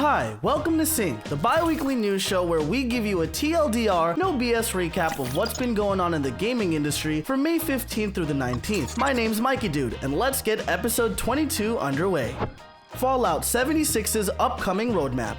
Hi, welcome to Sync, the bi-weekly news show where we give you a TLDR, no BS recap of what's been going on in the gaming industry from May 15th through the 19th. My name's MikeyDood, and let's get episode 22 underway. Fallout 76's upcoming roadmap.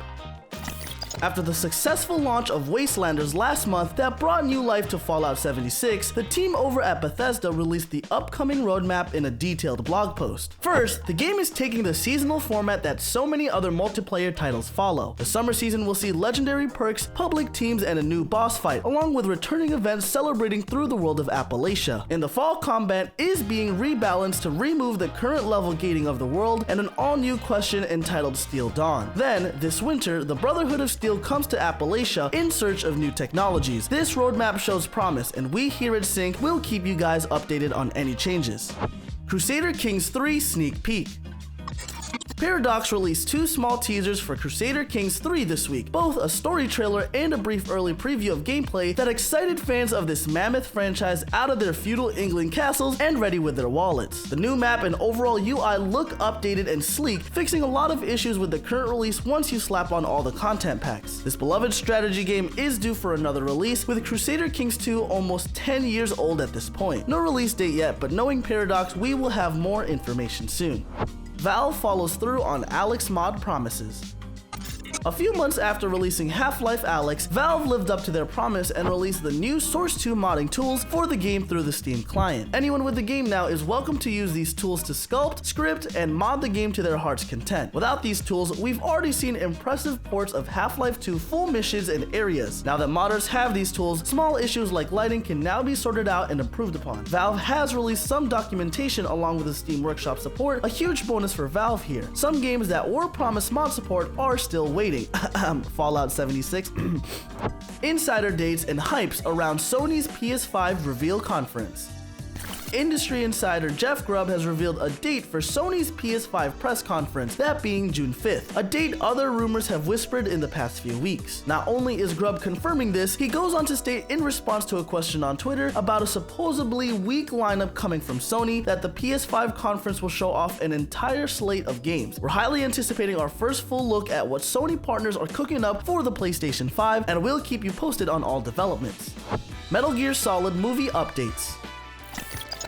After the successful launch of Wastelanders last month that brought new life to Fallout 76, the team over at Bethesda released the upcoming roadmap in a detailed blog post. First, the game is taking the seasonal format that so many other multiplayer titles follow. The summer season will see legendary perks, public teams, and a new boss fight, along with returning events celebrating through the world of Appalachia. In the fall, combat is being rebalanced to remove the current level gating of the world and an all-new question entitled Steel Dawn. Then, this winter, the Brotherhood of Steel comes to Appalachia in search of new technologies. This roadmap shows promise, and we here at Sync will keep you guys updated on any changes. Crusader Kings 3 sneak peek. Paradox released two small teasers for Crusader Kings 3 this week, both a story trailer and a brief early preview of gameplay that excited fans of this mammoth franchise out of their feudal England castles and ready with their wallets. The new map and overall UI look updated and sleek, fixing a lot of issues with the current release once you slap on all the content packs. This beloved strategy game is due for another release, with Crusader Kings 2 almost 10 years old at this point. No release date yet, but knowing Paradox, we will have more information soon. Valve follows through on Alyx mod promises. A few months after releasing Half-Life Alyx, Valve lived up to their promise and released the new Source 2 modding tools for the game through the Steam client. Anyone with the game now is welcome to use these tools to sculpt, script, and mod the game to their heart's content. Without these tools, we've already seen impressive ports of Half-Life 2 full missions and areas. Now that modders have these tools, small issues like lighting can now be sorted out and improved upon. Valve has released some documentation along with the Steam Workshop support, a huge bonus for Valve here. Some games that were promised mod support are still waiting. Fallout 76. Insider dates and hypes around Sony's PS5 reveal conference. Industry insider Jeff Grubb has revealed a date for Sony's PS5 press conference, that being June 5th, a date other rumors have whispered in the past few weeks. Not only is Grubb confirming this, he goes on to state in response to a question on Twitter about a supposedly weak lineup coming from Sony that the PS5 conference will show off an entire slate of games. We're highly anticipating our first full look at what Sony partners are cooking up for the PlayStation 5, and we'll keep you posted on all developments. Metal Gear Solid movie updates.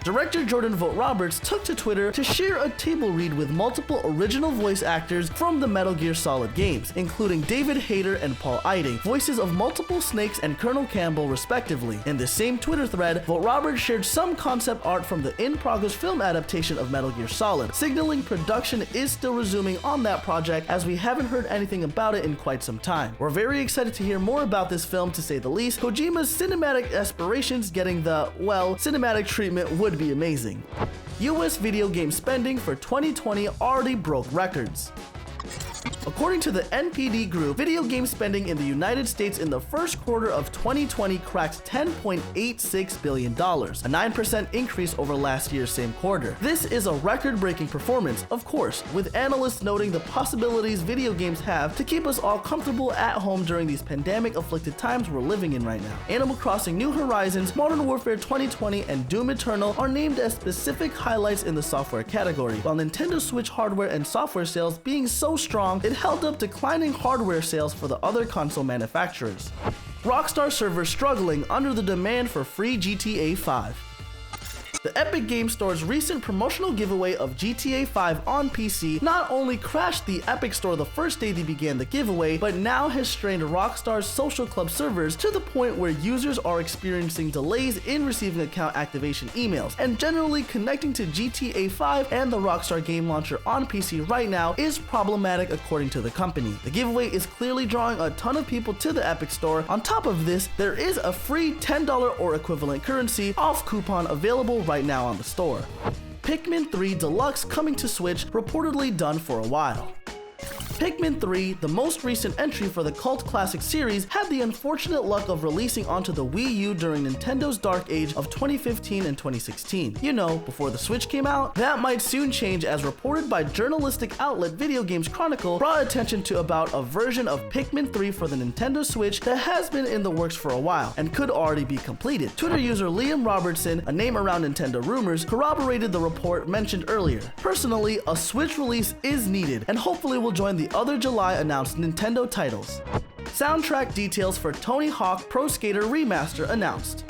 Director Jordan Vogt-Roberts took to Twitter to share a table read with multiple original voice actors from the Metal Gear Solid games, including David Hayter and Paul Eiding, voices of multiple Snakes and Colonel Campbell respectively. In this same Twitter thread, Vogt-Roberts shared some concept art from the in-progress film adaptation of Metal Gear Solid, signaling production is still resuming on that project as we haven't heard anything about it in quite some time. We're very excited to hear more about this film, to say the least. Kojima's cinematic aspirations getting the, well, cinematic treatment would be amazing. US video game spending for 2020 already broke records. According to the NPD Group, video game spending in the United States in the first quarter of 2020 cracked $10.86 billion, a 9% increase over last year's same quarter. This is a record-breaking performance, of course, with analysts noting the possibilities video games have to keep us all comfortable at home during these pandemic-afflicted times we're living in right now. Animal Crossing New Horizons, Modern Warfare 2020, and Doom Eternal are named as specific highlights in the software category, while Nintendo Switch hardware and software sales being so strong, it held up declining hardware sales for the other console manufacturers. Rockstar servers struggling under the demand for free GTA 5. The Epic Games Store's recent promotional giveaway of GTA 5 on PC not only crashed the Epic Store the first day they began the giveaway, but now has strained Rockstar's social club servers to the point where users are experiencing delays in receiving account activation emails, and generally connecting to GTA 5 and the Rockstar game launcher on PC right now is problematic according to the company. The giveaway is clearly drawing a ton of people to the Epic Store. On top of this, there is a free $10 or equivalent currency off coupon available right now on the store. Pikmin 3 Deluxe coming to Switch, reportedly done for a while. Pikmin 3, the most recent entry for the cult classic series, had the unfortunate luck of releasing onto the Wii U during Nintendo's dark age of 2015 and 2016. You know, before the Switch came out. That might soon change, as reported by journalistic outlet Video Games Chronicle brought attention to about a version of Pikmin 3 for the Nintendo Switch that has been in the works for a while and could already be completed. Twitter user Liam Robertson, a name around Nintendo rumors, corroborated the report mentioned earlier. Personally, a Switch release is needed, and hopefully will join the other July announced Nintendo titles. Soundtrack details for Tony Hawk Pro Skater Remaster announced.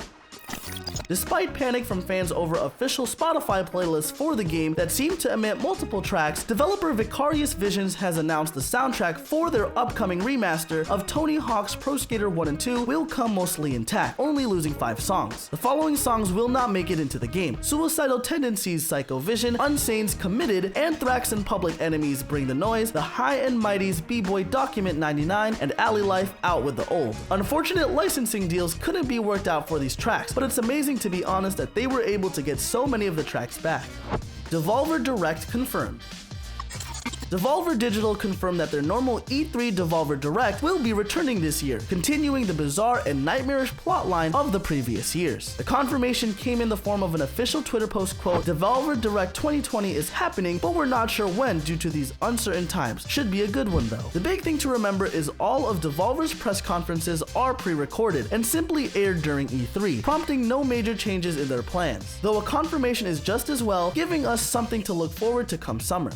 Despite panic from fans over official Spotify playlists for the game that seem to emit multiple tracks, developer Vicarious Visions has announced the soundtrack for their upcoming remaster of Tony Hawk's Pro Skater 1 and 2 will come mostly intact, only losing 5 songs. The following songs will not make it into the game: Suicidal Tendencies' Psycho Vision, Unsane's Committed, Anthrax and Public Enemy's Bring the Noise, The High and Mighty's B-Boy Document 99, and Alley Life Out with the Old. Unfortunate licensing deals couldn't be worked out for these tracks, but it's amazing to be honest that they were able to get so many of the tracks back. Devolver Direct confirmed. Devolver Digital confirmed that their normal E3 Devolver Direct will be returning this year, continuing the bizarre and nightmarish plotline of the previous years. The confirmation came in the form of an official Twitter post, quote, "Devolver Direct 2020 is happening, but we're not sure when due to these uncertain times. Should be a good one though." The big thing to remember is all of Devolver's press conferences are pre-recorded and simply aired during E3, prompting no major changes in their plans, though a confirmation is just as well, giving us something to look forward to come summer.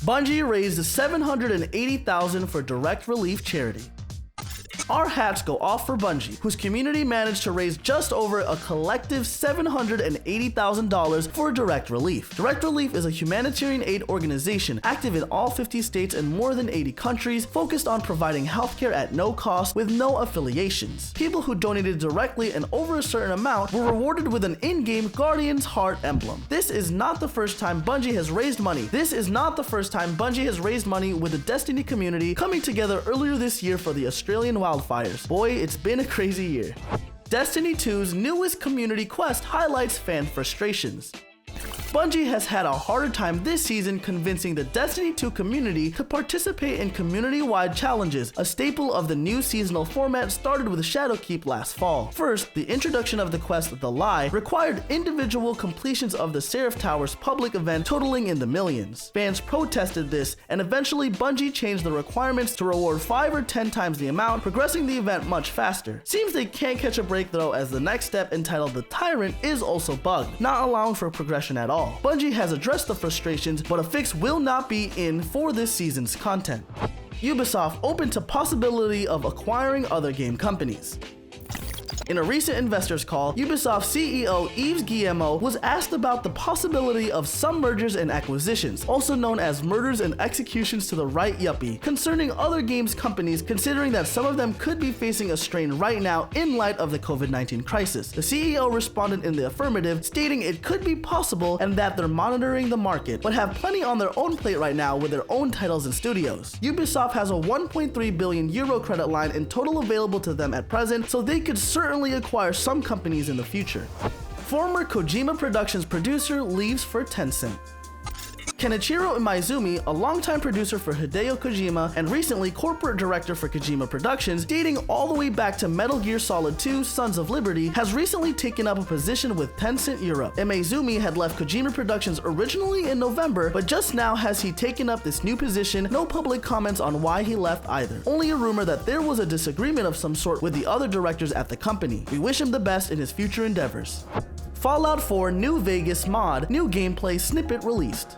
Bungie raised $780,000 for direct relief charity. Our hats go off for Bungie, whose community managed to raise just over a collective $780,000 for direct relief. Direct Relief is a humanitarian aid organization active in all 50 states and more than 80 countries, focused on providing healthcare at no cost with no affiliations. People who donated directly and over a certain amount were rewarded with an in-game Guardian's Heart emblem. This is not the first time Bungie has raised money. With the Destiny community coming together earlier this year for the Australian wildfires. Boy, it's been a crazy year. Destiny 2's newest community quest highlights fan frustrations. Bungie has had a harder time this season convincing the Destiny 2 community to participate in community-wide challenges, a staple of the new seasonal format started with Shadowkeep last fall. First, the introduction of the quest The Lie required individual completions of the Seraph Tower's public event totaling in the millions. Fans protested this, and eventually Bungie changed the requirements to reward 5 or 10 times the amount, progressing the event much faster. Seems they can't catch a break though, as the next step, entitled The Tyrant, is also bugged, not allowing for progression at all. Bungie has addressed the frustrations, but a fix will not be in for this season's content. Ubisoft open to possibility of acquiring other game companies. In a recent investors call, Ubisoft CEO Yves Guillemot was asked about the possibility of some mergers and acquisitions, also known as murders and executions to the right yuppie, concerning other games companies, considering that some of them could be facing a strain right now in light of the COVID-19 crisis. The CEO responded in the affirmative, stating it could be possible and that they're monitoring the market, but have plenty on their own plate right now with their own titles and studios. Ubisoft has a 1.3 billion euro credit line in total available to them at present, so they could certainly acquire some companies in the future. Former Kojima Productions producer leaves for Tencent. Kenichiro Imaizumi, a longtime producer for Hideo Kojima and recently corporate director for Kojima Productions, dating all the way back to Metal Gear Solid 2 Sons of Liberty, has recently taken up a position with Tencent Europe. Imaizumi had left Kojima Productions originally in November, but just now has he taken up this new position. No public comments on why he left either. Only a rumor that there was a disagreement of some sort with the other directors at the company. We wish him the best in his future endeavors. Fallout 4 New Vegas mod, new gameplay snippet released.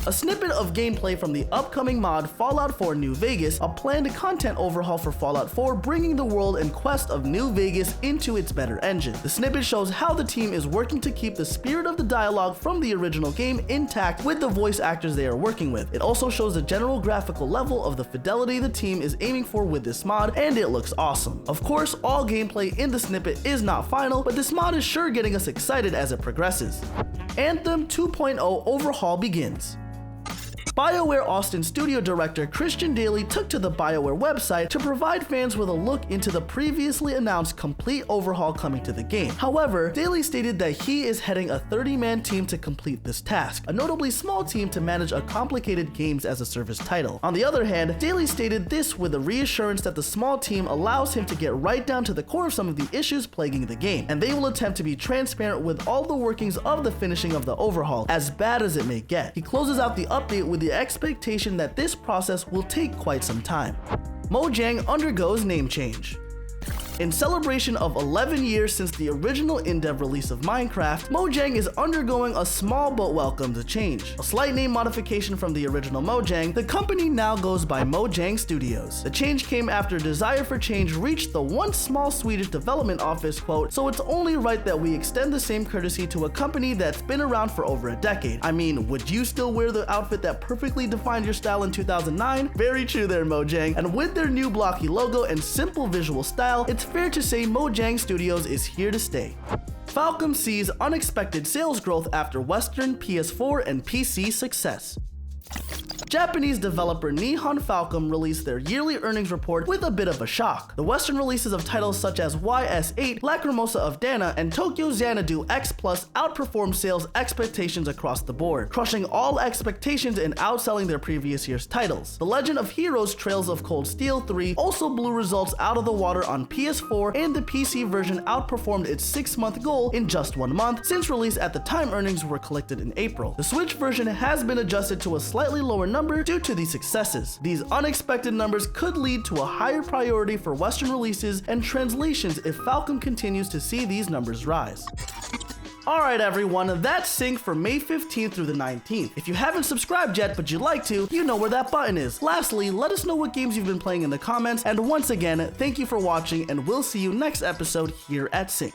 A snippet of gameplay from the upcoming mod Fallout 4 New Vegas, a planned content overhaul for Fallout 4, bringing the world and quest of New Vegas into its better engine. The snippet shows how the team is working to keep the spirit of the dialogue from the original game intact with the voice actors they are working with. It also shows the general graphical level of the fidelity the team is aiming for with this mod, and it looks awesome. Of course, all gameplay in the snippet is not final, but this mod is sure getting us excited as it progresses. Anthem 2.0 Overhaul begins. BioWare Austin studio director Christian Daly took to the BioWare website to provide fans with a look into the previously announced complete overhaul coming to the game. However, Daly stated that he is heading a 30-man team to complete this task, a notably small team to manage a complicated games as a service title. On the other hand, Daly stated this with a reassurance that the small team allows him to get right down to the core of some of the issues plaguing the game, and they will attempt to be transparent with all the workings of the finishing of the overhaul, as bad as it may get. He closes out the update with the expectation that this process will take quite some time. Mojang undergoes name change. In celebration of 11 years since the original in-dev release of Minecraft, Mojang is undergoing a small but welcomed change. A slight name modification from the original Mojang, the company now goes by Mojang Studios. The change came after desire for change reached the once small Swedish development office, quote, "So it's only right that we extend the same courtesy to a company that's been around for over a decade. I mean, would you still wear the outfit that perfectly defined your style in 2009? Very true there, Mojang. And with their new blocky logo and simple visual style, it's fair to say Mojang Studios is here to stay. Falcom sees unexpected sales growth after Western PS4 and PC success. Japanese developer Nihon Falcom released their yearly earnings report with a bit of a shock. The Western releases of titles such as YS8, Lacrimosa of Dana, and Tokyo Xanadu X Plus outperformed sales expectations across the board, crushing all expectations and outselling their previous year's titles. The Legend of Heroes Trails of Cold Steel 3 also blew results out of the water on PS4, and the PC version outperformed its 6-month goal in just 1 month, since release at the time earnings were collected in April. The Switch version has been adjusted to a slightly lower number due to these successes. These unexpected numbers could lead to a higher priority for Western releases and translations if Falcom continues to see these numbers rise. Alright everyone, that's Sync for May 15th through the 19th. If you haven't subscribed yet but you'd like to, you know where that button is. Lastly, let us know what games you've been playing in the comments, and once again, thank you for watching, and we'll see you next episode here at Sync.